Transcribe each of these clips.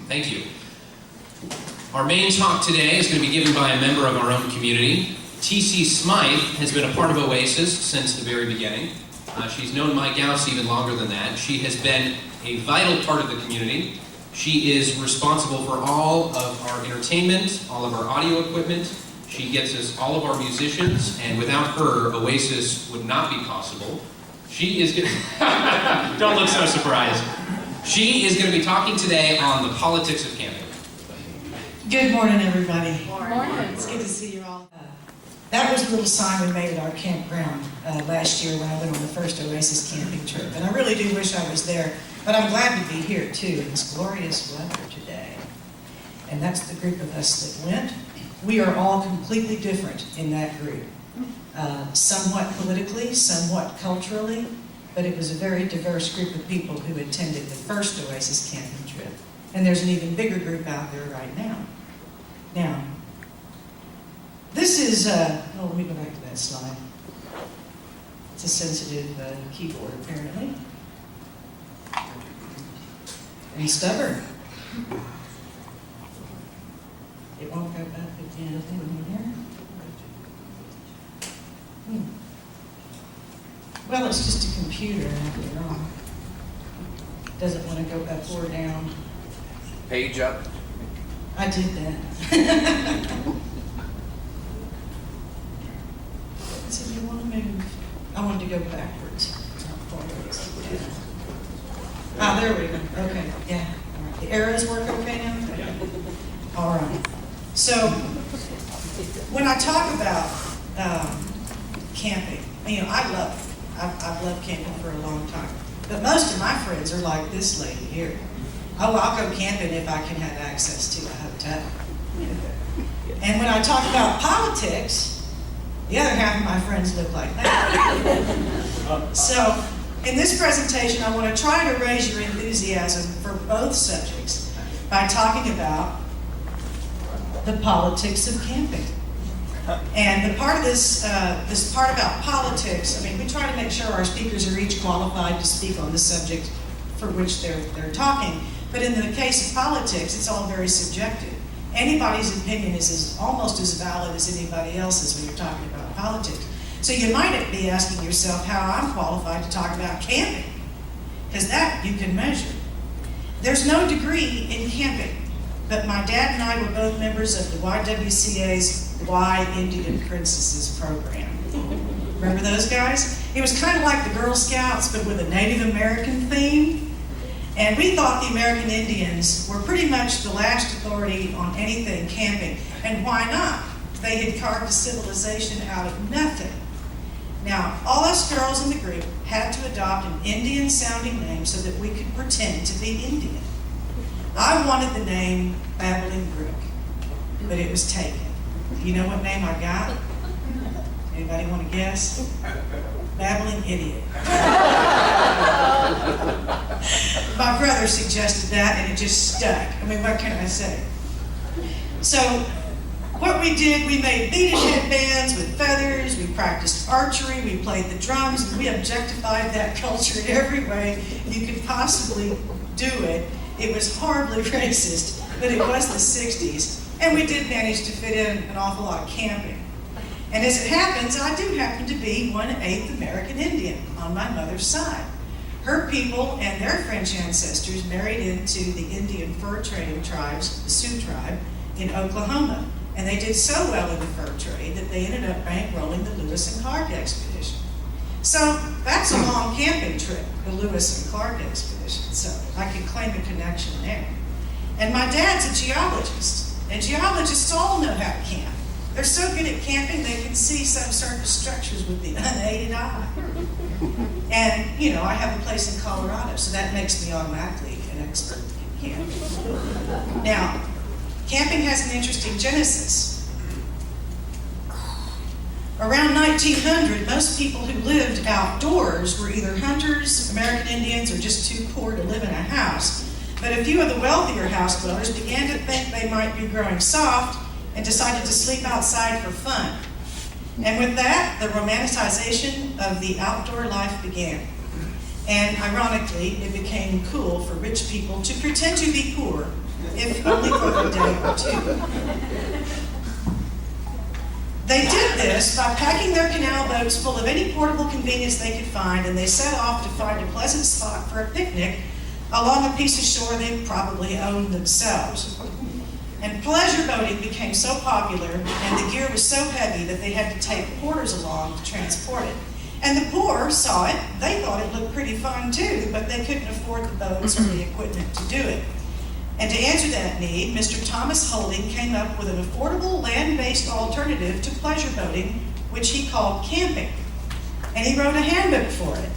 Thank you. Our main talk today is going to be given by a member of our own community. TC Smythe has been a part of Oasis since the very beginning. She's known Mike Gauss even longer than that. She has been a vital part of the community. She is responsible for all of our entertainment, all of our audio equipment. She gets us all of our musicians, and without her, Oasis would not be possible. She is going to... Don't look so surprised. She is going to be talking today on the politics of camping. Good morning, everybody. Morning. It's good to see you all. That was a little sign we made at our campground last year when I went on the first Oasis camping trip. And I really do wish I was there, but I'm glad to be here too in this glorious weather today. And that's the group of us that went. We are all completely different in that group. Somewhat politically, somewhat culturally, but it was a very diverse group of people who attended the first Oasis camping trip. And there's an even bigger group out there right now. Now, this is, let me go back to that slide. It's a sensitive keyboard, apparently. And stubborn. It won't go up again in here. Well, it's just a computer after all. Doesn't want to go up or down. Page up. I did that. So you want to move? I wanted to go backwards. Not forwards. Yeah. Ah, there we go. Okay, yeah. All right. The arrows work okay now? Yeah. All right. So, when I talk about camping, you know, I've loved camping for a long time. But most of my friends are like this lady here. Oh, I'll go camping if I can have access to a hotel. And when I talk about politics, the other half of my friends look like that. So, in this presentation, I want to try to raise your enthusiasm for both subjects by talking about the politics of camping. And the part of this part about politics, I mean, we try to make sure our speakers are each qualified to speak on the subject for which they're talking. But in the case of politics, it's all very subjective. Anybody's opinion is almost as valid as anybody else's when you're talking about politics. So you might be asking yourself how I'm qualified to talk about camping, because that you can measure. There's no degree in camping, but my dad and I were both members of the YWCA's Y Indian Princesses program. Remember those guys? It was kind of like the Girl Scouts, but with a Native American theme. And we thought the American Indians were pretty much the last authority on anything camping. And why not? They had carved a civilization out of nothing. Now, all us girls in the group had to adopt an Indian-sounding name so that we could pretend to be Indian. I wanted the name Babbling Brook, but it was taken. You know what name I got? Anybody want to guess? Babbling Idiot. My brother suggested that and it just stuck. I mean, what can I say? So, what we did, we made beaded headbands with feathers, we practiced archery, we played the drums, and we objectified that culture in every way you could possibly do it. It was horribly racist, but it was the 60s, and we did manage to fit in an awful lot of camping. And as it happens, I do happen to be 1/8 American Indian on my mother's side. Her people and their French ancestors married into the Indian fur trading tribes, the Sioux tribe, in Oklahoma. And they did so well in the fur trade that they ended up bankrolling the Lewis and Clark expedition. So that's a long camping trip, the Lewis and Clark expedition. So I can claim a connection there. And my dad's a geologist, and geologists all know how to camp. They're so good at camping, they can see subsurface structures with the unaided eye. And, you know, I have a place in Colorado, so that makes me automatically an expert in camping. Now, camping has an interesting genesis. Around 1900, most people who lived outdoors were either hunters, American Indians, or just too poor to live in a house. But a few of the wealthier house dwellers began to think they might be growing soft and decided to sleep outside for fun. And with that, the romanticization of the outdoor life began. And ironically, it became cool for rich people to pretend to be poor if only for a day or two. They did this by packing their canal boats full of any portable convenience they could find, and they set off to find a pleasant spot for a picnic along a piece of shore they probably owned themselves. And pleasure boating became so popular, and the gear was so heavy that they had to take porters along to transport it. And the poor saw it, they thought it looked pretty fun too, but they couldn't afford the boats or the equipment to do it. And to answer that need, Mr. Thomas Holding came up with an affordable land-based alternative to pleasure boating, which he called camping. And he wrote a handbook for it.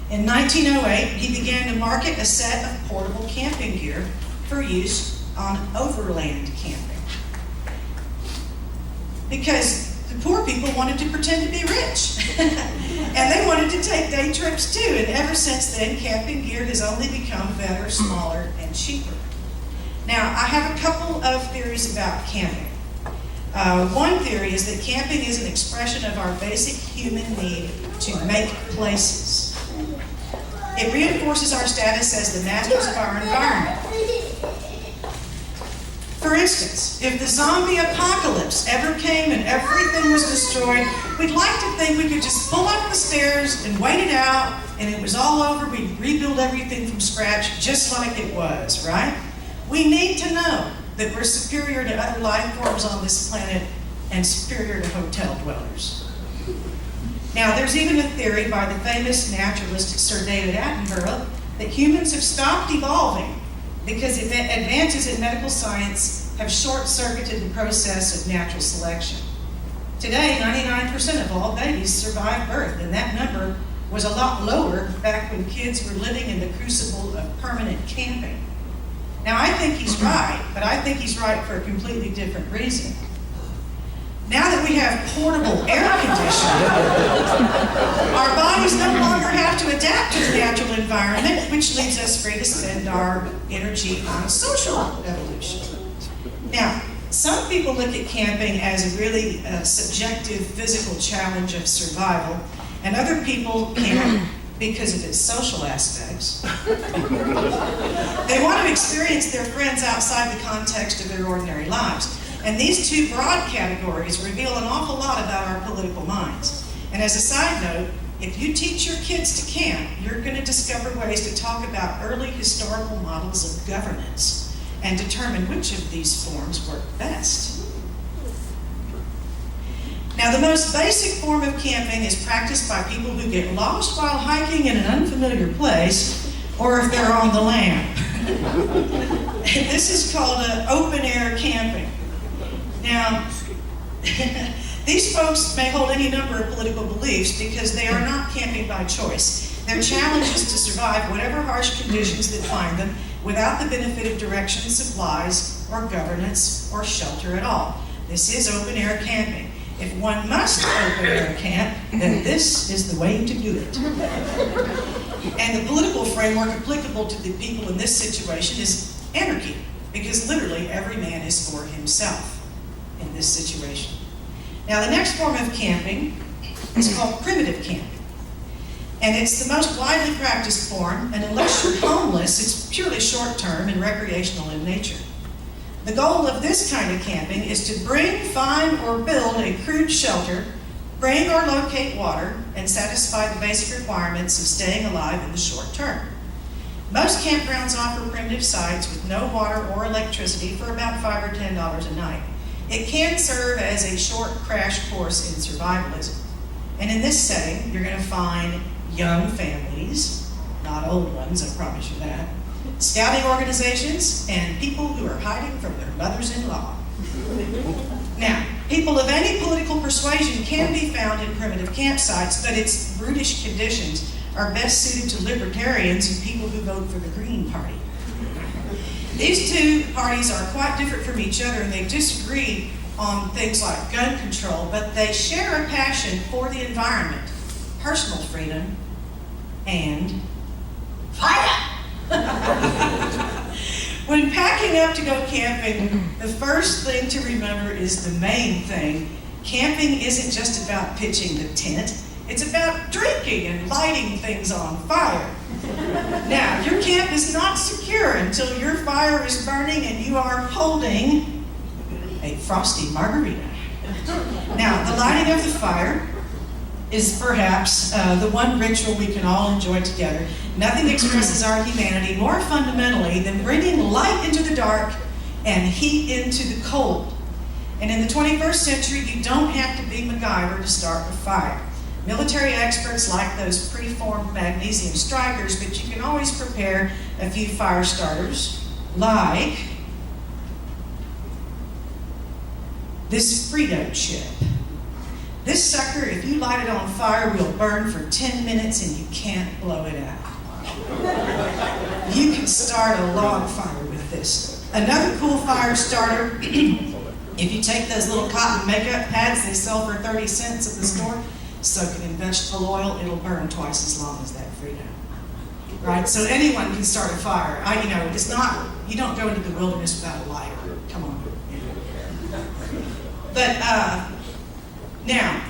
In 1908, he began to market a set of portable camping gear for use on overland camping. Because the poor people wanted to pretend to be rich. And they wanted to take day trips too. And ever since then, camping gear has only become better, smaller, and cheaper. Now, I have a couple of theories about camping. One theory is that camping is an expression of our basic human need to make places. It reinforces our status as the masters of our environment. For instance, if the zombie apocalypse ever came and everything was destroyed, we'd like to think we could just pull up the stairs and wait it out, and it was all over, we'd rebuild everything from scratch just like it was, right? We need to know that we're superior to other life forms on this planet and superior to hotel dwellers. Now, there's even a theory by the famous naturalist Sir David Attenborough that humans have stopped evolving because advances in medical science have short-circuited the process of natural selection. Today, 99% of all babies survive birth, and that number was a lot lower back when kids were living in the crucible of permanent camping. Now, I think he's right, but I think he's right for a completely different reason. Now that we have portable air conditioning, our bodies no longer have to adapt to the natural environment, which leaves us free to spend our energy on social evolution. Now, some people look at camping as a really subjective physical challenge of survival, and other people camp because of its social aspects. They want to experience their friends outside the context of their ordinary lives. And these two broad categories reveal an awful lot about our political minds. And as a side note, if you teach your kids to camp, you're going to discover ways to talk about early historical models of governance and determine which of these forms work best. Now, the most basic form of camping is practiced by people who get lost while hiking in an unfamiliar place, or if they're on the lam. This is called open-air camping. Now, these folks may hold any number of political beliefs because they are not camping by choice. Their challenge is to survive whatever harsh conditions that find them without the benefit of direction, supplies, or governance, or shelter at all. This is open-air camping. If one must open-air camp, then this is the way to do it. And the political framework applicable to the people in this situation is anarchy, because literally every man is for himself in this situation. Now, the next form of camping is called primitive camping. And it's the most widely practiced form, and unless you're homeless, it's purely short-term and recreational in nature. The goal of this kind of camping is to bring, find, or build a crude shelter, bring or locate water, and satisfy the basic requirements of staying alive in the short term. Most campgrounds offer primitive sites with no water or electricity for about $5 or $10 a night. It can serve as a short crash course in survivalism. And in this setting, you're going to find young families, not old ones, I promise you that, scouting organizations, and people who are hiding from their mothers-in-law. Now, people of any political persuasion can be found in primitive campsites, but its brutish conditions are best suited to libertarians and people who vote for the Green Party. These two parties are quite different from each other, and they disagree on things like gun control, but they share a passion for the environment, personal freedom, and fire! When packing up to go camping, the first thing to remember is the main thing. Camping isn't just about pitching the tent. It's about drinking and lighting things on fire. Now, your camp is not secure until your fire is burning and you are holding a frosty margarita. Now, the lighting of the fire is perhaps the one ritual we can all enjoy together. Nothing expresses our humanity more fundamentally than bringing light into the dark and heat into the cold. And in the 21st century, you don't have to be MacGyver to start a fire. Military experts like those preformed magnesium strikers, but you can always prepare a few fire starters, like this Frito chip. This sucker, if you light it on fire, will burn for 10 minutes and you can't blow it out. You can start a log fire with this. Another cool fire starter, if you take those little cotton makeup pads they sell for 30 cents at the store, soak it in vegetable oil, it'll burn twice as long as that Frito. Right? So anyone can start a fire. It's not, you don't go into the wilderness without a lighter. Come on. But, now,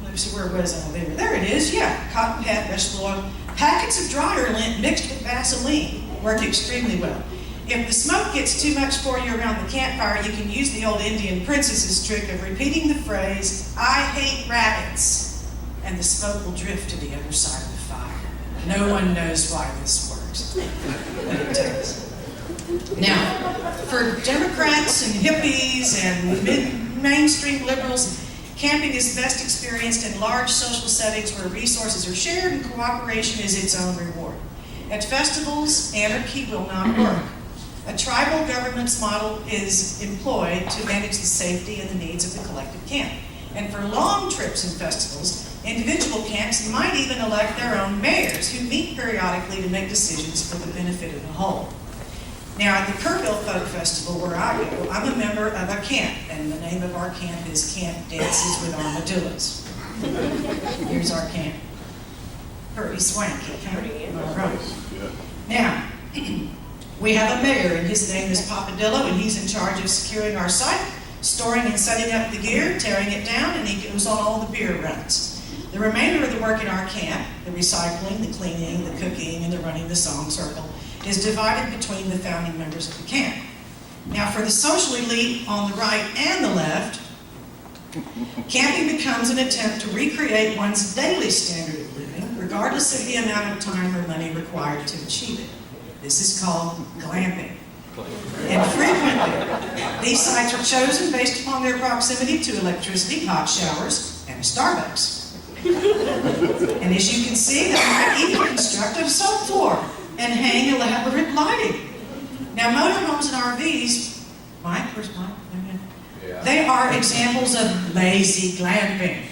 let me see, where was I there? There it is, yeah, cotton pad, vegetable oil. Packets of dryer lint mixed with Vaseline work extremely well. If the smoke gets too much for you around the campfire, you can use the old Indian princess's trick of repeating the phrase, "I hate rabbits," and the smoke will drift to the other side of the fire. No one knows why this works, but it does. Now, for Democrats and hippies and mainstream liberals, camping is best experienced in large social settings where resources are shared and cooperation is its own reward. At festivals, anarchy will not work. A tribal governance model is employed to manage the safety and the needs of the collective camp. And for long trips and festivals, individual camps might even elect their own mayors who meet periodically to make decisions for the benefit of the whole. Now, at the Kerrville Folk Festival where I go, I'm a member of a camp, and the name of our camp is Camp Dances with Armadillos. Here's our camp. Pretty swanky, huh? All right. Now, we have a mayor, and his name is Papadillo, and he's in charge of securing our site, storing and setting up the gear, tearing it down, and he goes on all the beer runs. The remainder of the work in our camp, the recycling, the cleaning, the cooking, and the running the song circle, is divided between the founding members of the camp. Now, for the social elite on the right and the left, camping becomes an attempt to recreate one's daily standard of living, regardless of the amount of time or money required to achieve it. This is called glamping. And frequently, these sites are chosen based upon their proximity to electricity, hot showers, and a Starbucks. And as you can see, they might even construct a soap floor and hang elaborate lighting. Now, motorhomes and RVs, Mike, where's Mike? Yeah. They are examples of lazy glamping.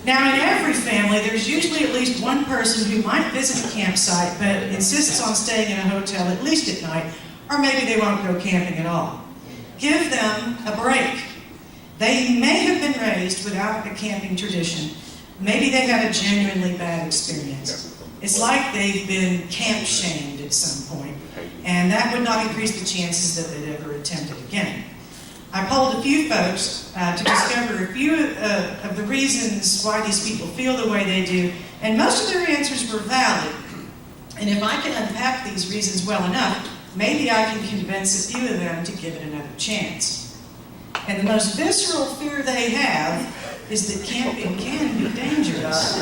Now, in every family, there's usually at least one person who might visit a campsite but insists on staying in a hotel at least at night, or maybe they won't go camping at all. Give them a break. They may have been raised without a camping tradition. Maybe they had a genuinely bad experience. It's like they've been camp shamed at some point, and that would not increase the chances that they'd ever attempt it again. I polled a few folks to discover a few of the reasons why these people feel the way they do, and most of their answers were valid. And if I can unpack these reasons well enough, maybe I can convince a few of them to give it another chance. And the most visceral fear they have is that camping can be dangerous.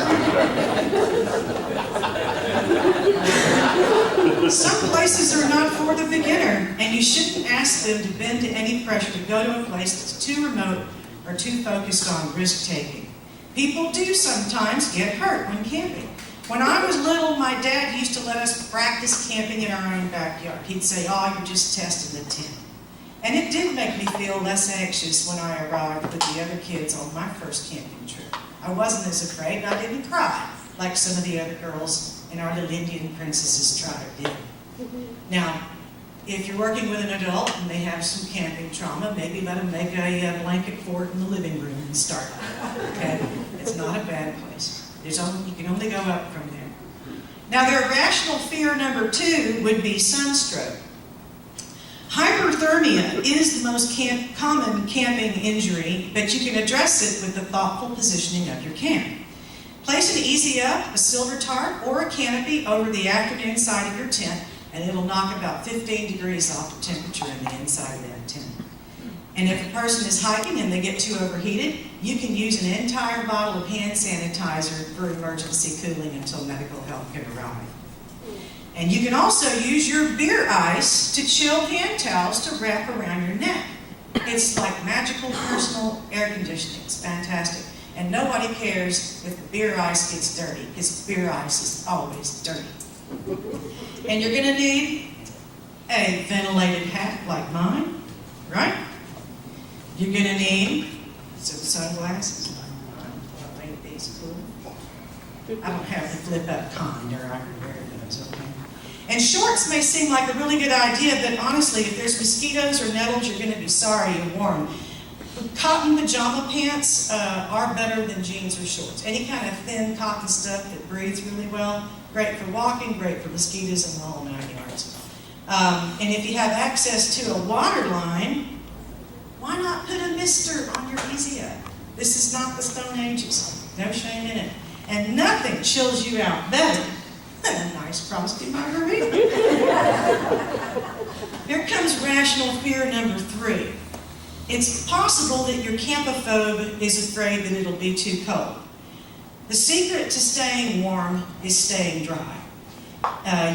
Some places are not for the beginner, and you shouldn't ask them to bend to any pressure to go to a place that's too remote or too focused on risk-taking. People do sometimes get hurt when camping. When I was little, my dad used to let us practice camping in our own backyard. He'd say, "Oh, you're just testing the tent." And it did make me feel less anxious when I arrived with the other kids on my first camping trip. I wasn't as afraid, and I didn't cry like some of the other girls in our little Indian princess's tribe did. Now, if you're working with an adult and they have some camping trauma, maybe let them make a blanket fort in the living room and start. Okay? It's not a bad place. You can only go up from there. Now, their rational fear number 2 would be sunstroke. Hyperthermia is the most common camping injury, but you can address it with the thoughtful positioning of your camp. Place an easy up, a silver tarp, or a canopy over the afternoon side of your tent, and it'll knock about 15 degrees off the temperature in the inside of that tent. And if a person is hiking and they get too overheated, you can use an entire bottle of hand sanitizer for emergency cooling until medical help can arrive. And you can also use your beer ice to chill hand towels to wrap around your neck. It's like magical personal air conditioning. It's fantastic. And nobody cares if the beer ice gets dirty, because beer ice is always dirty. And you're going to need a ventilated hat like mine, right? You're going to need some sunglasses. I'll make these cool. I don't have the flip-up kind, or I can wear those, okay? And shorts may seem like a really good idea, but honestly, if there's mosquitoes or nettles, you're going to be sorry you're warm. Cotton pajama pants are better than jeans or shorts. Any kind of thin cotton stuff that breathes really well, great for walking, great for mosquitoes, and the whole 9 yards. And if you have access to a water line, why not put a mister on your Easy Up? This is not the Stone Ages. No shame in it. And nothing chills you out better than a nice frosty margarita. Here comes rational fear number 3. It's possible that your campophobe is afraid that it'll be too cold. The secret to staying warm is staying dry.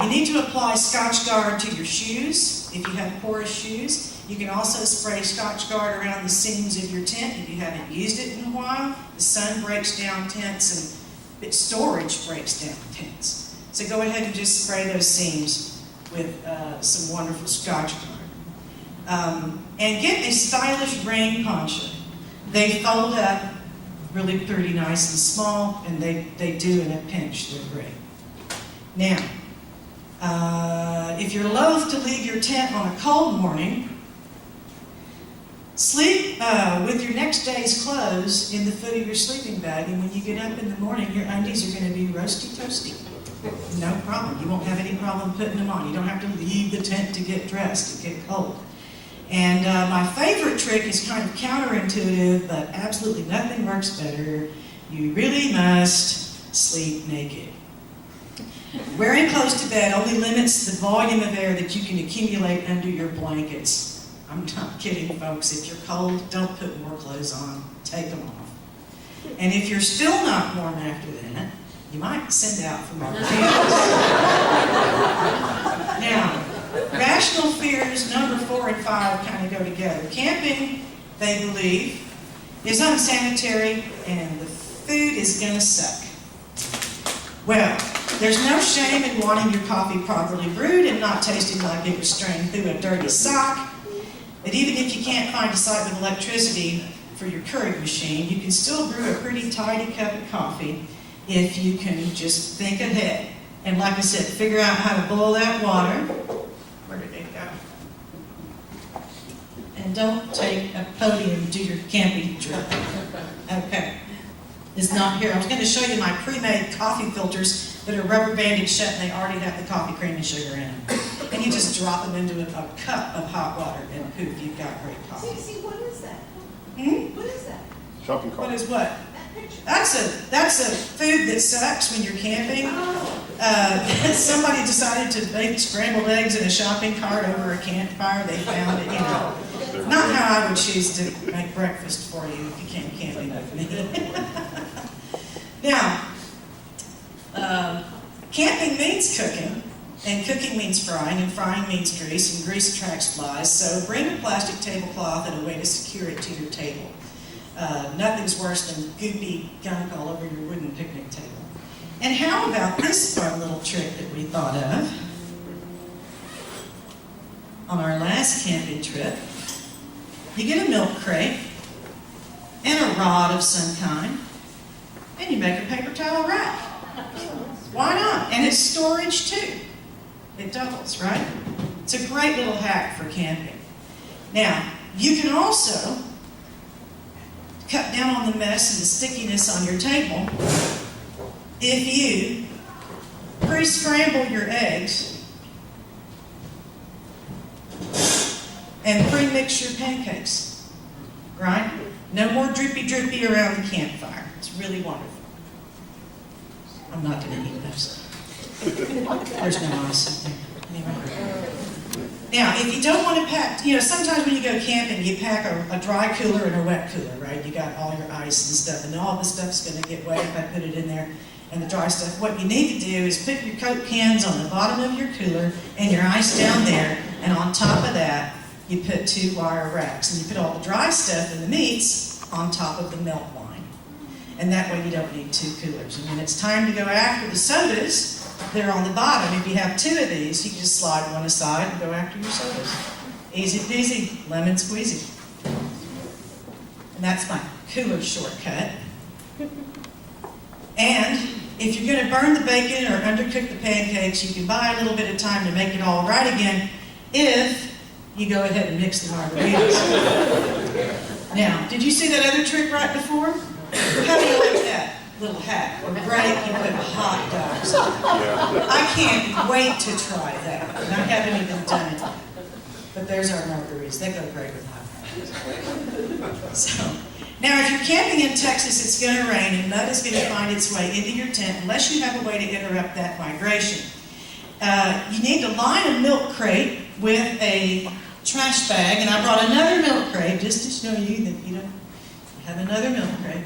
You need to apply Scotch Guard to your shoes if you have porous shoes. You can also spray Scotch Guard around the seams of your tent if you haven't used it in a while. The sun breaks down tents and storage breaks down tents. So go ahead and just spray those seams with some wonderful Scotch Guard. And get a stylish rain poncho. They fold up really pretty nice and small, and they do in a pinch. They're great. Now, if you're loath to leave your tent on a cold morning, sleep with your next day's clothes in the foot of your sleeping bag, and when you get up in the morning, your undies are going to be roasty toasty. No problem. You won't have any problem putting them on. You don't have to leave the tent to get dressed, to get cold. And my favorite trick is kind of counterintuitive, but absolutely nothing works better. You really must sleep naked. Wearing clothes to bed only limits the volume of air that you can accumulate under your blankets. I'm not kidding, folks. If you're cold, don't put more clothes on. Take them off. And if you're still not warm after that, you might send out for more pants. Now, rational fears number 4 and 5 kind of go together. Camping, they believe, is unsanitary and the food is going to suck. Well, there's no shame in wanting your coffee properly brewed and not tasting like it was strained through a dirty sock. But even if you can't find a site with electricity for your Keurig machine, you can still brew a pretty tidy cup of coffee if you can just think ahead. And like I said, figure out how to boil that water. Where did it go? And don't take a podium to your camping trip. Okay. It's not here. I was going to show you my pre-made coffee filters that are rubber banded shut and they already have the coffee cream and sugar in them. And you just drop them into a cup of hot water and poof, you've got great coffee. See, what is that? What is that? Shopping cart. What is what? That picture. That's a food that sucks when you're camping. Somebody decided to bake scrambled eggs in a shopping cart over a campfire. They found it, you know. Not how I would choose to make breakfast for you if you came camping with me. Now, camping means cooking, and cooking means frying, and frying means grease, and grease attracts flies. So bring a plastic tablecloth and a way to secure it to your table. Nothing's worse than goopy gunk all over your wooden picnic table. And how about this fun little trick that we thought of? On our last camping trip, you get a milk crate and a rod of some kind, and you make a paper towel rack. Why not? And it's storage too. It doubles, right? It's a great little hack for camping. Now, you can also cut down on the mess and the stickiness on your table if you pre-scramble your eggs and pre-mix your pancakes, right? No more droopy around the campfire. It's really wonderful. I'm not gonna eat those. There's no ice in there. Anyway. Now, if you don't want to pack, sometimes when you go camping, you pack a dry cooler and a wet cooler, right? You got all your ice and stuff, and all the stuff's gonna get wet if I put it in there, and the dry stuff. What you need to do is put your Coke cans on the bottom of your cooler and your ice down there, and on top of that, you put 2 wire racks, and you put all the dry stuff and the meats on top of the milk line. And that way you don't need 2 coolers. And when it's time to go after the sodas, they're on the bottom. If you have 2 of these, you can just slide one aside and go after your sodas. Easy peasy, lemon squeezy. And that's my cooler shortcut. And if you're going to burn the bacon or undercook the pancakes, you can buy a little bit of time to make it all right again if you go ahead and mix the margaritas. Now, did you see that other trick right before? How do you like that little hack? Or break, you put hot dogs on. I can't wait to try that. And I haven't even done it. But there's our margaritas. They go great with hot dogs. So, now if you're camping in Texas, it's going to rain and mud is going to find its way into your tent unless you have a way to interrupt that migration. You need to line a milk crate with a trash bag, and I brought another milk crate just to show you that you have another milk crate.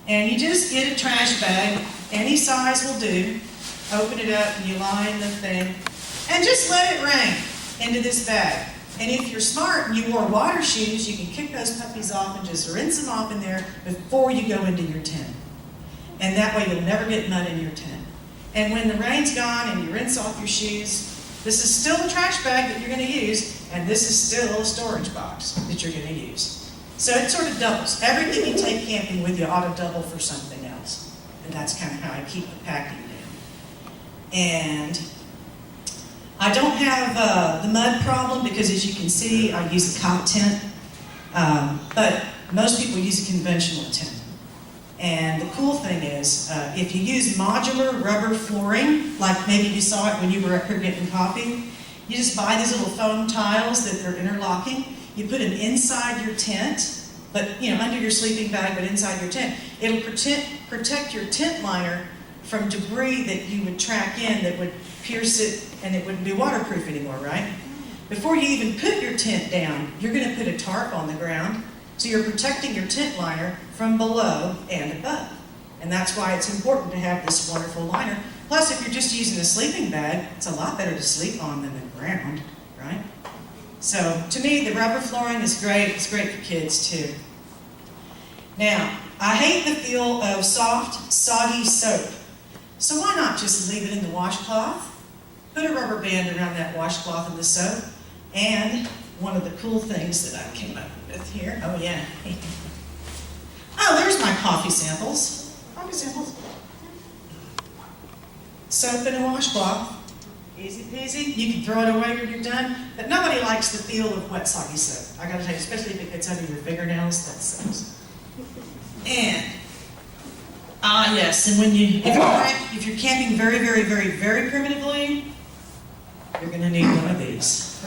And you just get a trash bag, any size will do. Open it up and you line the thing, and just let it rain into this bag. And if you're smart and you wore water shoes, you can kick those puppies off and just rinse them off in there before you go into your tent. And that way you'll never get mud in your tent. And when the rain's gone and you rinse off your shoes, this is still the trash bag that you're going to use, and this is still a storage box that you're going to use. So it sort of doubles. Everything you take camping with you ought to double for something else. And that's kind of how I keep the packing down. And I don't have the mud problem because, as you can see, I use a cot tent. But most people use a conventional tent. And the cool thing is, if you use modular rubber flooring, like maybe you saw it when you were up here getting coffee, you just buy these little foam tiles that they're interlocking. You put them inside your tent, but under your sleeping bag, but inside your tent. It'll protect your tent liner from debris that you would track in that would pierce it, and it wouldn't be waterproof anymore, right? Before you even put your tent down, you're going to put a tarp on the ground. So you're protecting your tent liner from below and above. And that's why it's important to have this wonderful liner. Plus, if you're just using a sleeping bag, it's a lot better to sleep on than the ground, right? So, to me, the rubber flooring is great. It's great for kids, too. Now, I hate the feel of soft, soggy soap. So why not just leave it in the washcloth? Put a rubber band around that washcloth and the soap. And one of the cool things that I came up with here. Oh, yeah. Oh, there's my coffee samples. Coffee samples. Soap in a washcloth. Easy peasy. You can throw it away when you're done. But nobody likes the feel of wet, soggy soap. I gotta tell you, especially if it gets under your fingernails, that sucks. And, yes, and if you're camping very, very, very, very primitively, you're gonna need one of these.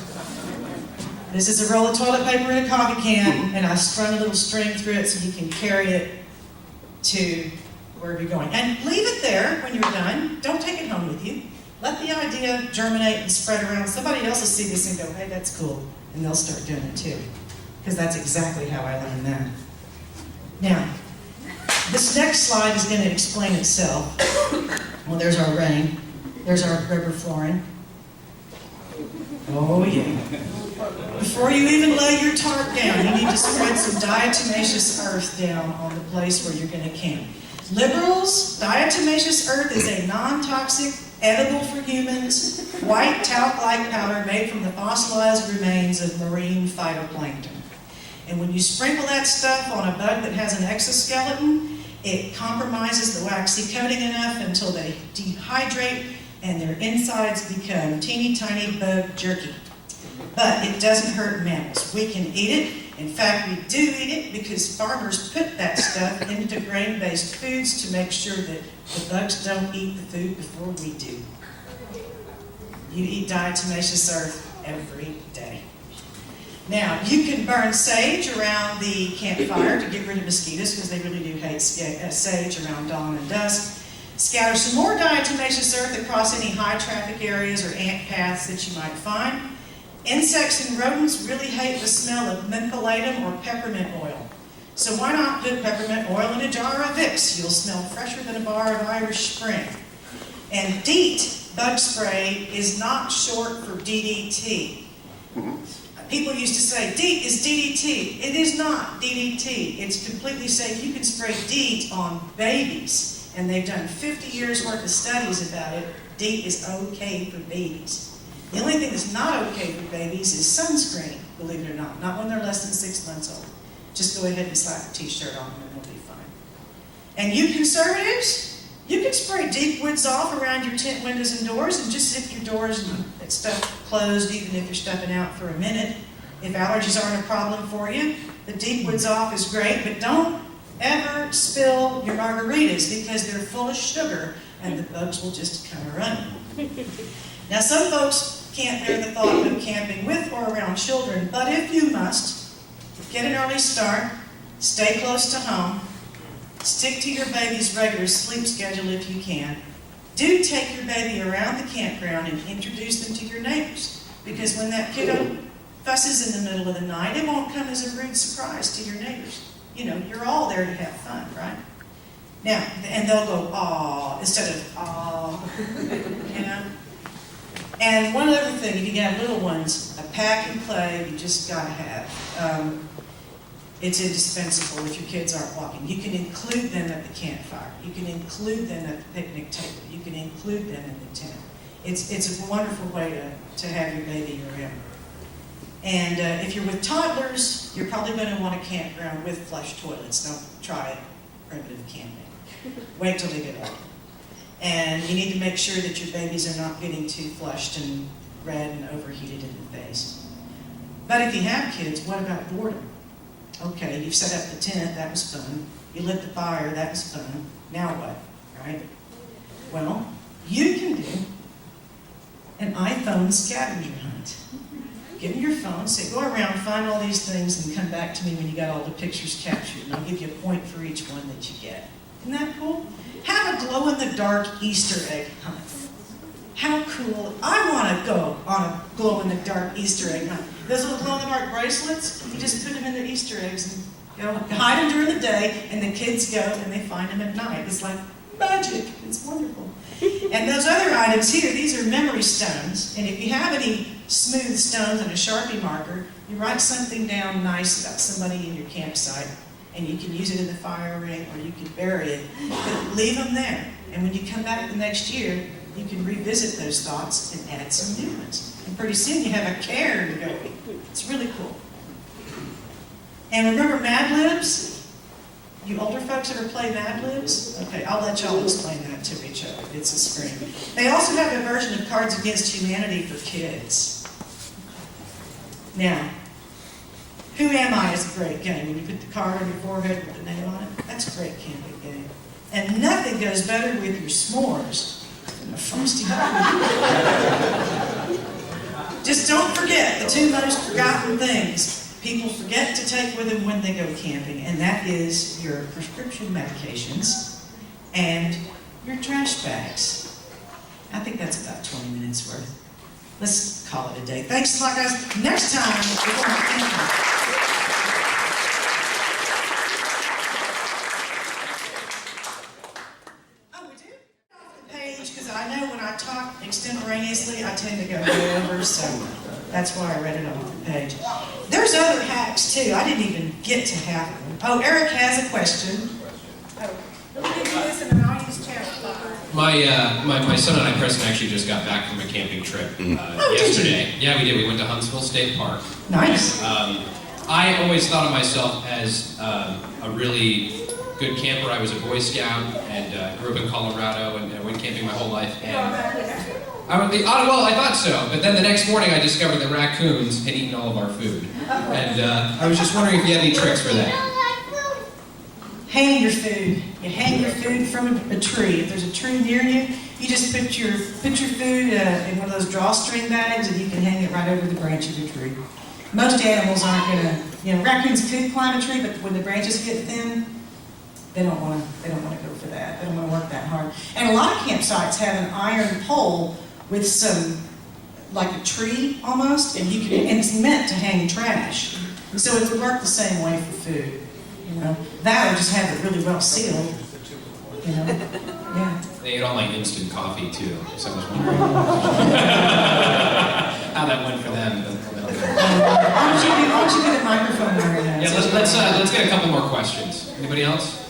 This is a roll of toilet paper in a coffee can, and I strung a little string through it so you can carry it to wherever you're going. And leave it there when you're done. Don't take it home with you. Let the idea germinate and spread around. Somebody else will see this and go, hey, that's cool. And they'll start doing it too. Because that's exactly how I learned that. Now, this next slide is going to explain itself. Well, there's our rain. There's our rubber flooring. Oh, yeah. Before you even lay your tarp down, you need to spread some diatomaceous earth down on the place where you're going to camp. Liberals, diatomaceous earth is a non-toxic, edible for humans, white talc-like powder made from the fossilized remains of marine phytoplankton. And when you sprinkle that stuff on a bug that has an exoskeleton, it compromises the waxy coating enough until they dehydrate and their insides become teeny tiny bug jerky. But it doesn't hurt mammals. We can eat it. In fact, we do eat it because farmers put that stuff into grain-based foods to make sure that the bugs don't eat the food before we do. You eat diatomaceous earth every day. Now, you can burn sage around the campfire to get rid of mosquitoes because they really do hate sage around dawn and dusk. Scatter some more diatomaceous earth across any high traffic areas or ant paths that you might find. Insects and rodents really hate the smell of mentholatum or peppermint oil. So why not put peppermint oil in a jar of Vicks? You'll smell fresher than a bar of Irish Spring. And DEET, bug spray, is not short for DDT. People used to say, DEET is DDT. It is not DDT. It's completely safe. You can spray DEET on babies, and they've done 50 years worth of studies about it. DEET is okay for babies. The only thing that's not okay for babies is sunscreen, believe it or not when they're less than 6 months old. Just go ahead and slap a t-shirt on them and they'll be fine. And you conservatives, you can spray deep woods off around your tent windows and doors, and just if your doors and stuff closed, even if you're stepping out for a minute. If allergies aren't a problem for you, the deep woods off is great, but don't ever spill your margaritas because they're full of sugar and the bugs will just come running. Now some folks can't bear the thought of camping with or around children, but if you must, get an early start, stay close to home, stick to your baby's regular sleep schedule if you can. Do take your baby around the campground and introduce them to your neighbors, because when that kiddo fusses in the middle of the night, it won't come as a rude surprise to your neighbors. You know, you're all there to have fun, right? Now, and they'll go, aw, instead of, aw, you know? And one other thing, if you got little ones, a pack and play you just gotta have. It's indispensable if your kids aren't walking. You can include them at the campfire. You can include them at the picnic table. You can include them in the tent. It's a wonderful way to have your baby around. And if you're with toddlers, you're probably going to want a campground with flush toilets. Don't try it primitive camping. Wait till they get older. And you need to make sure that your babies are not getting too flushed and red and overheated in the face. But if you have kids, what about boredom? Okay, you've set up the tent, that was fun. You lit the fire, that was fun. Now what, right? Well, you can do an iPhone scavenger hunt. Get in your phone, say, go around, find all these things, and come back to me when you got all the pictures captured, and I'll give you a point for each one that you get. Isn't that cool? Have a glow-in-the-dark Easter egg hunt. How cool. I want to go on a glow-in-the-dark Easter egg hunt. Those little glow-in-the-dark bracelets, you just put them in the Easter eggs and hide them during the day, and the kids go and they find them at night. It's like magic. It's wonderful. And those other items here, these are memory stones. And if you have any smooth stones and a Sharpie marker, you write something down nice about somebody in your campsite, and you can use it in the fire ring or you can bury it. But leave them there. And when you come back the next year, you can revisit those thoughts and add some new ones. And pretty soon you have a cairn to go with. It's really cool. And remember Mad Libs? You older folks ever play Mad Libs? Okay, I'll let y'all explain that to each other. It's a scream. They also have a version of Cards Against Humanity for kids. Now, Who Am I is a great game. When you put the card on your forehead with the name on it, that's a great camping game. And nothing goes better with your s'mores than a frosty Just don't forget the two most forgotten things people forget to take with them when they go camping, and that is your prescription medications and your trash bags. I think that's about 20 minutes worth. Let's call it a day. Thanks a lot, guys. Next time, we're going to camping. Because I know when I talk extemporaneously, I tend to go way over, so that's why I read it off the page. There's other hacks, too. I didn't even get to half of them. Oh, Eric has a question. My son and I, Preston, actually just got back from a camping trip yesterday. Yeah, we did. We went to Huntsville State Park. Nice. I always thought of myself as a really good camper. I was a Boy Scout and grew up in Colorado and went camping my whole life. And I thought so. But then the next morning I discovered that raccoons had eaten all of our food. And I was just wondering if you had any tricks for that. Hang your food. You hang your food from a tree. If there's a tree near you, you just put your food in one of those drawstring bags and you can hang it right over the branch of your tree. Most animals aren't gonna, raccoons could climb a tree, but when the branches get thin, they don't want to go for that. that I'm gonna work that hard. And a lot of campsites have an iron pole with some, like a tree almost, and and it's meant to hang trash. So it would work the same way for food, you know. That or just have it really well sealed, you know. Yeah. They don't like instant coffee too, so I was wondering how that went for them. Why don't you get a microphone over there? Yeah, let's get a couple more questions. Anybody else?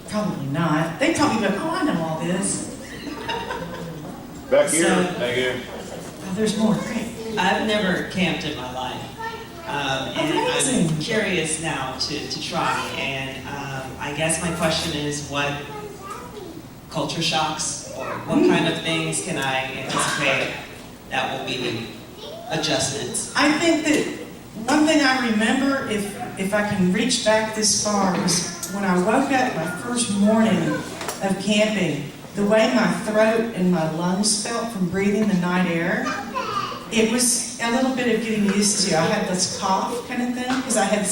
Probably not. They probably go, oh, I know all this. Back here. So- Back here. Oh, there's more. Great. I've never camped in my life, and Amazing. I'm curious now to try. And I guess my question is, what culture shocks or what kind of things can I anticipate that will be the adjustments? I think that one thing I remember, if I can reach back this far, was when I woke up my first morning of camping, the way my throat and my lungs felt from breathing the night air, it was a little bit of getting used to. I had this cough kind of thing because I had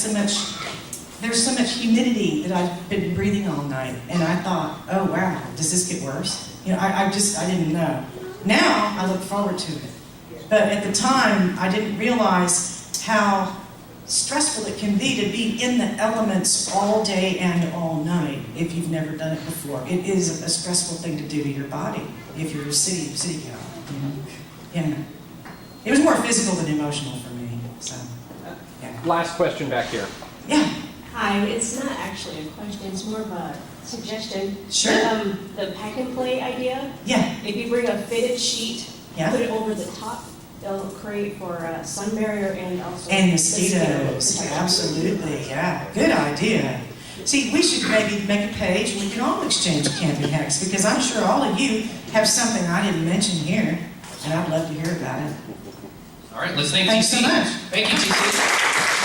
there's so much humidity that I've been breathing all night. And I thought, oh wow, does this get worse? You know, I didn't know. Now I look forward to it. But at the time, I didn't realize how stressful it can be to be in the elements all day and all night if you've never done it before. It is a stressful thing to do to your body if you're a city gal. You know? Yeah. It was more physical than emotional for me. So, yeah. Last question back here. Yeah. Hi, it's not actually a question, it's more of a suggestion. Sure. The pack and play idea, Yeah. if you bring a fitted sheet, Yeah. put it over the top, it'll create for a sun barrier and also And mosquito mosquitoes. protection. Absolutely. Yeah. Good idea. See, we should maybe make a page and we can all exchange camping hacks because I'm sure all of you have something I didn't mention here, and I'd love to hear about it. All right, let's thank Thanks TC. so much. Thank you, TC.